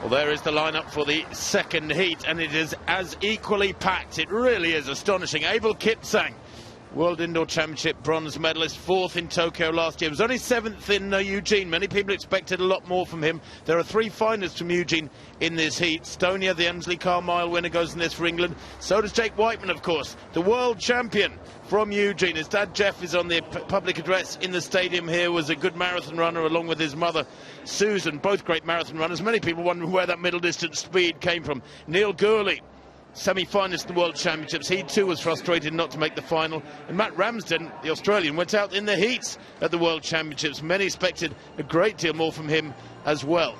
Well, there is the lineup for the second heat, and it is as equally packed. It really is astonishing. Abel Kipsan, World Indoor Championship bronze medalist, 4th in Tokyo last year. He was only 7th in Eugene. Many people expected a lot more from him. There are 3 finalists from Eugene in this heat. Stonia, the Ensley Carlisle winner, goes in this for England. So does Jake Whiteman, of course, the world champion from Eugene. His dad, Jeff, is on the public address in the stadium here, was a good marathon runner along with his mother, Susan, both great marathon runners. Many people wondering where that middle distance speed came from. Neil Gurley, semi-finalist in the World Championships. He too was frustrated not to make the final. And Matt Ramsden, the Australian, went out in the heats at the World Championships. Many expected a great deal more from him as well.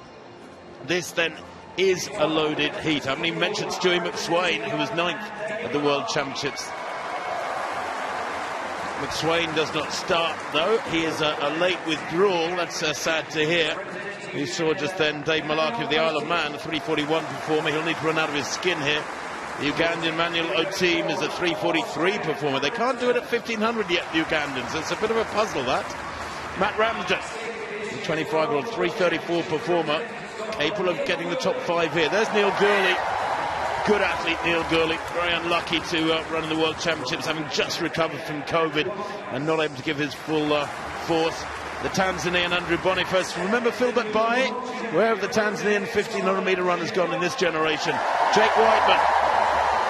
This then is a loaded heat. I haven't even mentioned Stewie McSweyn, who was 9th at the World Championships. McSweyn does not start, though. He is a late withdrawal. That's sad to hear. We saw just then Dave Malarkey of the Isle of Man, a 3:41 performer. He'll need to run out of his skin here. The Ugandan Manuel Otim is a 3:43 performer. They can't do it at 1500 yet, the Ugandans. It's a bit of a puzzle, that. Matt Ramsden, the 25-year-old 3:34 performer, capable of getting the top 5 here. There's Neil Gurley. Good athlete, Neil Gurley. Very unlucky to run in the World Championships, having just recovered from COVID and not able to give his full force. The Tanzanian Andrew Boniface. Remember Philbert Baye? Where have the Tanzanian 1500-metre runners gone in this generation? Jake Whiteman,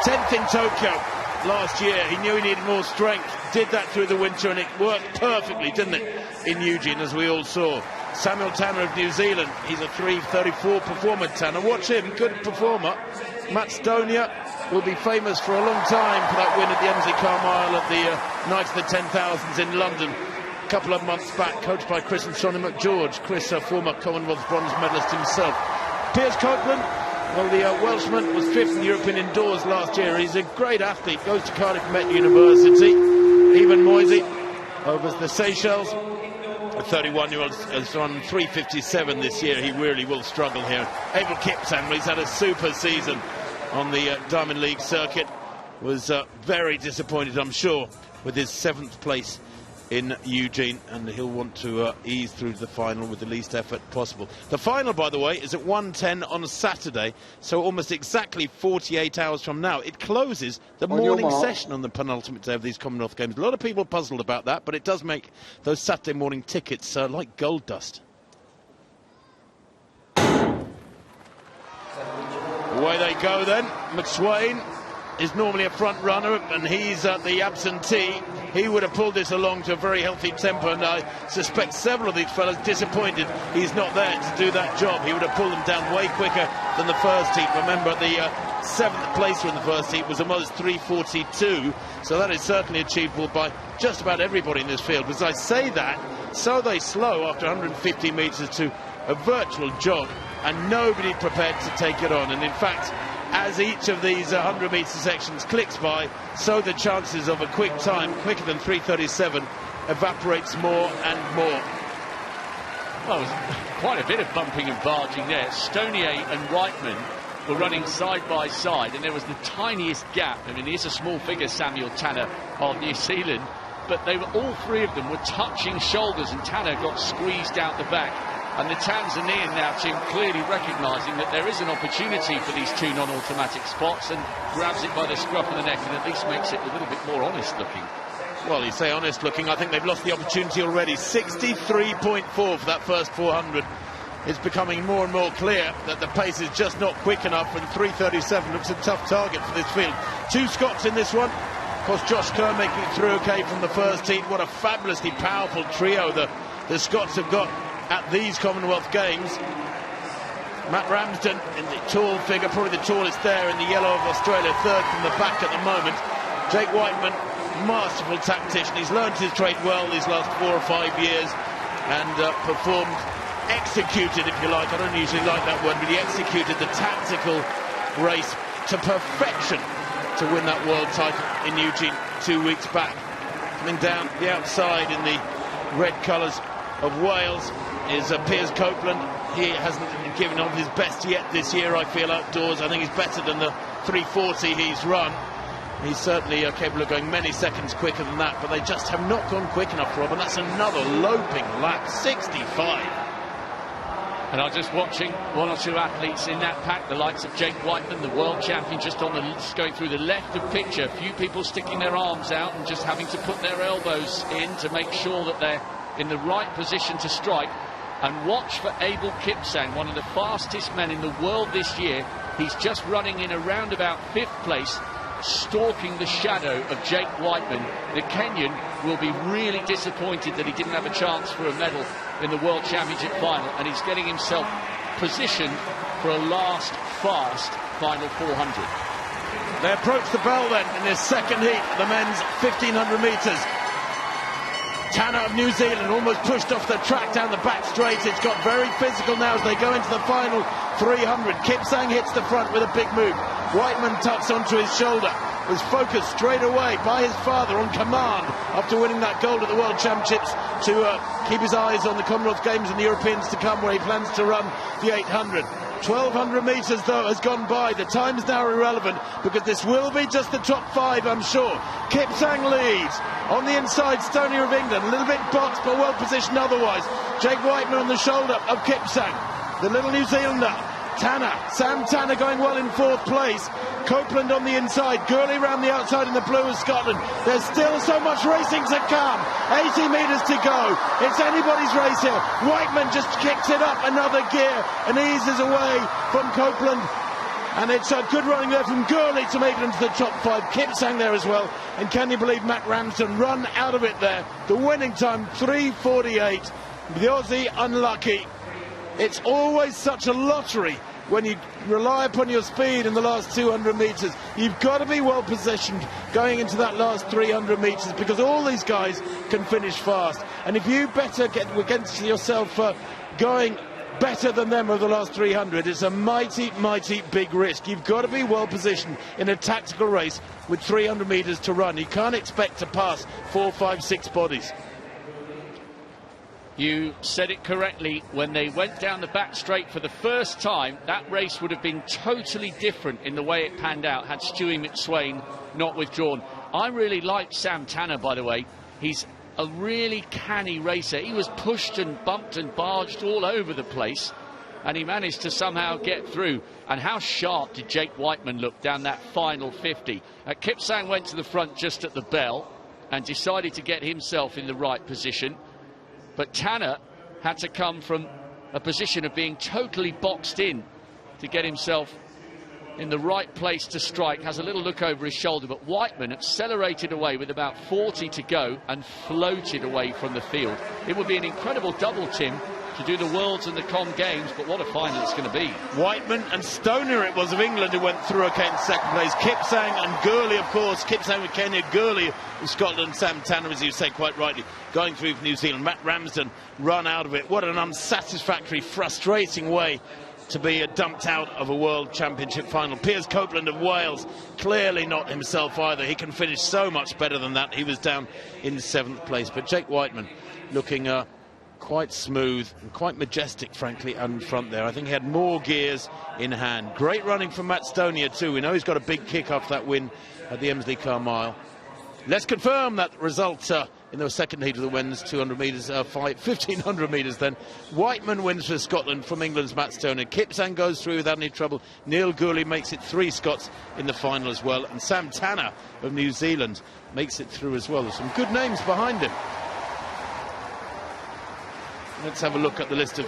10th in Tokyo last year. He knew he needed more strength. Did that through the winter, and it worked perfectly, didn't it, in Eugene, as we all saw. Samuel Tanner of New Zealand. He's a 3:34 performer, Tanner. Watch him, good performer. Matt Stonia will be famous for a long time for that win at the Ensley Carlisle at the Night of the 10,000s in London a couple of months back, coached by Chris and Sonny McGeorge. Chris, a former Commonwealth bronze medalist himself. Piers Copeland, well, the Welshman was 5th in the European Indoors last year. He's a great athlete, goes to Cardiff Met University. Even Moisey over the Seychelles. A 31-year-old has run 3:57 this year. He really will struggle here. Abel Kipsan, he's had a super season on the Diamond League circuit, was very disappointed, I'm sure, with his 7th place in Eugene, and he'll want to ease through to the final with the least effort possible. The final, by the way, is at 1:10 on Saturday, so almost exactly 48 hours from now. It closes the morning session on the penultimate day of these Commonwealth Games. A lot of people puzzled about that, but it does make those Saturday morning tickets like gold dust. Away they go then. McSweyn is normally a front runner, and he's the absentee. He would have pulled this along to a very healthy tempo, and I suspect several of these fellas disappointed he's not there to do that job. He would have pulled them down way quicker than the first heat. Remember, the 7th placer in the first heat was a modest 3:42, so that is certainly achievable by just about everybody in this field. As I say that, so they slow after 150 metres to a virtual jog, and nobody prepared to take it on. And in fact, as each of these 100-metre sections clicks by, so the chances of a quick time, quicker than 3:37, evaporates more and more. Well, there's quite a bit of bumping and barging there. Stonier and Whiteman were running side by side, and there was the tiniest gap. I mean, he's a small figure, Samuel Tanner of New Zealand, but they were, all 3 of them were touching shoulders, and Tanner got squeezed out the back. And the Tanzanian now, Tim, clearly recognising that there is an opportunity for these 2 non-automatic spots, and grabs it by the scruff of the neck, and at least makes it a little bit more honest looking. Well, you say honest looking, I think they've lost the opportunity already. 63.4 for that first 400. It's becoming more and more clear that the pace is just not quick enough, and 3:37 looks a tough target for this field. 2 Scots in this one. Of course, Josh Kerr making it through okay from the first heat. What a fabulously powerful trio the Scots have got at these Commonwealth Games. Matt Ramsden, in the tall figure, probably the tallest there in the yellow of Australia, 3rd from the back at the moment. Jake Whiteman, masterful tactician. He's learned his trade well these last 4 or 5 years, and executed, if you like. I don't usually like that word, but he executed the tactical race to perfection to win that world title in Eugene 2 weeks back. Coming down the outside in the red colours of Wales is Piers Copeland. He hasn't given on his best yet this year, I feel, outdoors. I think he's better than the 3:40 he's run. He's certainly capable of going many seconds quicker than that, but they just have not gone quick enough, Rob, and that's another loping lap. 65. And I'm just watching one or two athletes in that pack, the likes of Jake Whiteman, the world champion, just going through the left of picture. A few people sticking their arms out and just having to put their elbows in to make sure that they're in the right position to strike. And watch for Abel Kipsan, one of the fastest men in the world this year. He's just running in around about 5th place, stalking the shadow of Jake Whiteman. The Kenyan will be really disappointed that he didn't have a chance for a medal in the World Championship final, and he's getting himself positioned for a last fast final 400. They approach the bell then in this second heat, the men's 1500 metres. Tanner of New Zealand almost pushed off the track down the back straight. It's got very physical now as they go into the final 300. Kipsang hits the front with a big move. Whiteman tucks onto his shoulder. Was focused straight away by his father on command after winning that gold at the World Championships to keep his eyes on the Commonwealth Games and the Europeans to come, where he plans to run the 800. 1200 metres though has gone by. The time's now irrelevant because this will be just the top 5, I'm sure. Kipsang leads. On the inside, Stoney of England, a little bit boxed but well positioned otherwise. Jake Whiteman on the shoulder of Kipsang, the little New Zealander. Sam Tanner going well in 4th place. Copeland on the inside, Gurley round the outside in the blue of Scotland. There's still so much racing to come. 80 metres to go. It's anybody's race here. Whiteman just kicks it up another gear and eases away from Copeland. And it's a good running there from Gurley to make it into the top 5. Kipsang there as well. And can you believe Matt Ramsden run out of it there? The winning time, 3:48. The Aussie unlucky. It's always such a lottery when you rely upon your speed in the last 200 metres. You've got to be well positioned going into that last 300 metres because all these guys can finish fast. And if you better get against yourself going better than them over the last 300, it's a mighty, mighty big risk. You've got to be well positioned in a tactical race with 300 metres to run. You can't expect to pass 4, 5, 6 bodies. You said it correctly. When they went down the back straight for the first time, that race would have been totally different in the way it panned out had Stewie McSweyn not withdrawn. I really like Sam Tanner, by the way. He's a really canny racer. He was pushed and bumped and barged all over the place, and he managed to somehow get through. And how sharp did Jake Whiteman look down that final 50? Kipsang went to the front just at the bell and decided to get himself in the right position. But Tanner had to come from a position of being totally boxed in to get himself in the right place to strike. Has a little look over his shoulder, but Whiteman accelerated away with about 40 to go and floated away from the field. It would be an incredible double, Tim, to do the Worlds and the Com Games, but what a final it's going to be. Whiteman and Stoner it was of England who went through okay in 2nd place. Kipsang and Gurley, of course. Kipsang with Kenya, Gurley of Scotland, Sam Tanner, as you say quite rightly, going through for New Zealand. Matt Ramsden run out of it. What an unsatisfactory, frustrating way to be dumped out of a World Championship final. Piers Copeland of Wales, clearly not himself either. He can finish so much better than that. He was down in 7th place. But Jake Whiteman looking quite smooth and quite majestic, frankly, in front there. I think he had more gears in hand. Great running from Matt Stoner too. We know he's got a big kick after that win at the Emsley-Carlisle. Let's confirm that result in the second heat of the men's 200 metres, 1500 metres then. Whiteman wins for Scotland from England's Matt Stoner. Kipsang goes through without any trouble. Neil Gurley makes it 3 Scots in the final as well. And Sam Tanner of New Zealand makes it through as well. There's some good names behind him. Let's have a look at the list of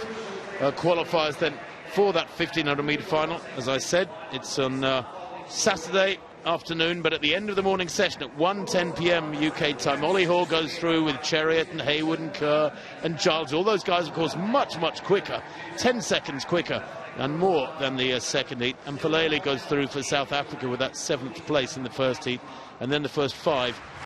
qualifiers then for that 1500 metre final. As I said, it's on Saturday afternoon, but at the end of the morning session at 1:10 p.m. UK time, Ollie Hall goes through with Chariot and Hayward and Kerr and Giles. All those guys, of course, much, much quicker, 10 seconds quicker and more than the second heat. And Falele goes through for South Africa with that 7th place in the first heat, and then the first 5